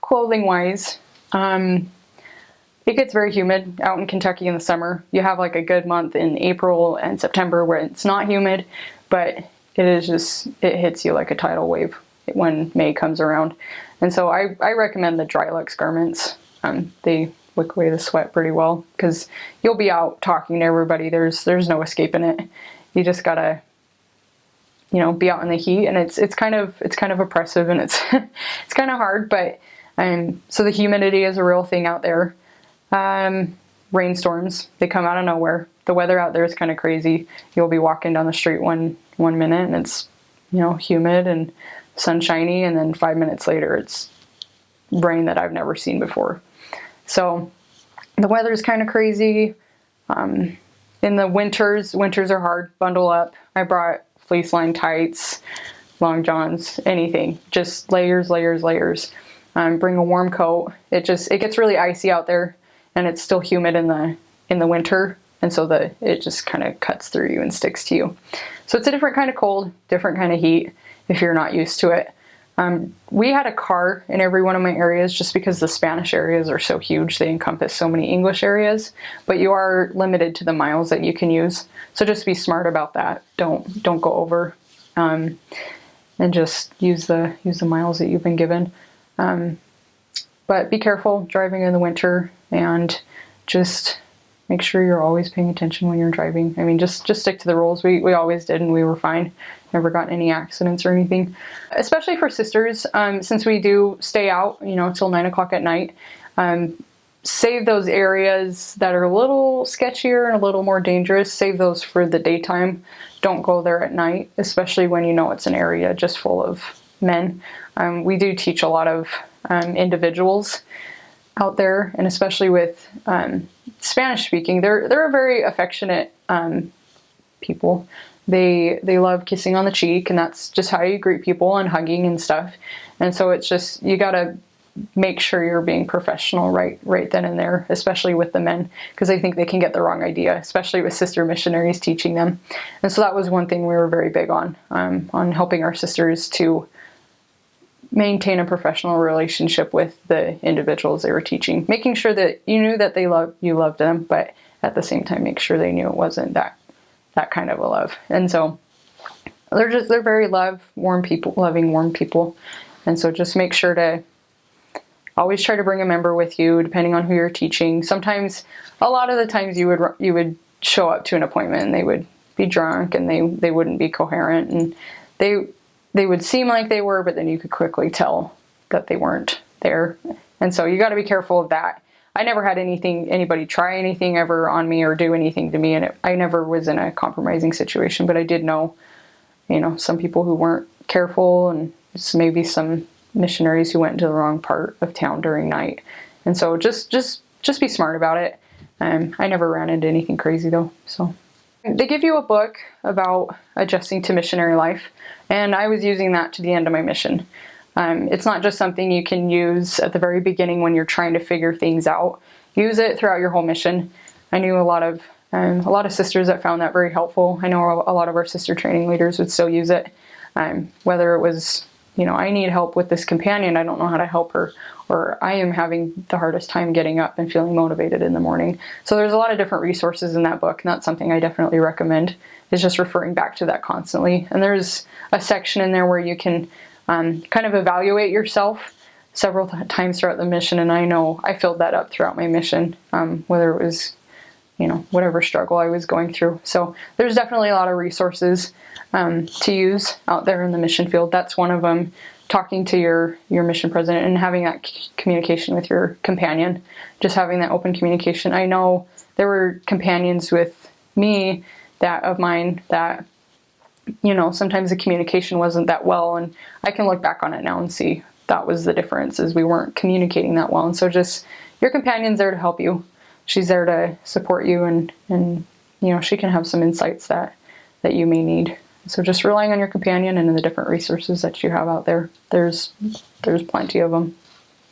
clothing wise, it gets very humid out in Kentucky in the summer. You have like a good month in April and September where it's not humid, but it hits you like a tidal wave when May comes around. And so I recommend the Dryluxe garments. They wick away the sweat pretty well because you'll be out talking to everybody. There's no escaping it. You just gotta, be out in the heat, and it's kind of oppressive, and it's it's kind of hard. But so the humidity is a real thing out there. Rainstorms, they come out of nowhere. The weather out there is kind of crazy. You'll be walking down the street one minute and it's humid and sunshiny, and then 5 minutes later it's rain that I've never seen before. So the weather is kind of crazy. In the winters are hard. Bundle up. I brought fleece line tights, long johns, anything. Just layers. Bring a warm coat. It gets really icy out there, and it's still humid in the winter, and so it just kind of cuts through you and sticks to you. So it's a different kind of cold, different kind of heat if you're not used to it. We had a car in every one of my areas just because the Spanish areas are so huge. They encompass so many English areas, but you are limited to the miles that you can use. So just be smart about that. Don't go over, and just use the miles that you've been given. But be careful driving in the winter, and just make sure you're always paying attention when you're driving. I mean, just stick to the rules. We always did, and we were fine. Never got any accidents or anything. Especially for sisters, since we do stay out, till 9 o'clock at night. Save those areas that are a little sketchier and a little more dangerous. Save those for the daytime. Don't go there at night, especially when it's an area just full of men. We do teach a lot of individuals out there, and especially with Spanish speaking, they're a very affectionate people. They love kissing on the cheek, and that's just how you greet people, and hugging and stuff. And so it's just, you gotta make sure you're being professional right then and there, especially with the men, because I think they can get the wrong idea, especially with sister missionaries teaching them. And so that was one thing we were very big on helping our sisters to maintain a professional relationship with the individuals they were teaching, making sure that you knew that you loved them, but at the same time make sure they knew it wasn't that kind of a love. And so they're very loving, warm people. And so just make sure to always try to bring a member with you, depending on who you're teaching. Sometimes, a lot of the times you would show up to an appointment and they would be drunk, and they wouldn't be coherent, and they would seem like they were, but then you could quickly tell that they weren't there. And so you got to be careful of that. I never had anybody try anything ever on me or do anything to me, and I never was in a compromising situation, but I did know, some people who weren't careful, and maybe some missionaries who went into the wrong part of town during night. And so just be smart about it. I never ran into anything crazy though. So they give you a book about adjusting to missionary life, and I was using that to the end of my mission. It's not just something you can use at the very beginning when you're trying to figure things out. Use it throughout your whole mission. I knew a lot of sisters that found that very helpful. I know a lot of our sister training leaders would still use it. Whether it was, I need help with this companion, I don't know how to help her, or I am having the hardest time getting up and feeling motivated in the morning. So there's a lot of different resources in that book, and that's something I definitely recommend, is just referring back to that constantly. And there's a section in there where you can kind of evaluate yourself several times throughout the mission, and I know I filled that up throughout my mission, whether it was, whatever struggle I was going through. So there's definitely a lot of resources to use out there in the mission field. That's one of them. Talking to your mission president and having that communication with your companion, just having that open communication. I know there were companions with me that sometimes the communication wasn't that well, and I can look back on it now and see that was the difference, is we weren't communicating that well. And so just, your companion's there to help you. She's there to support you, and she can have some insights that you may need. So just relying on your companion and the different resources that you have out there. There's plenty of them.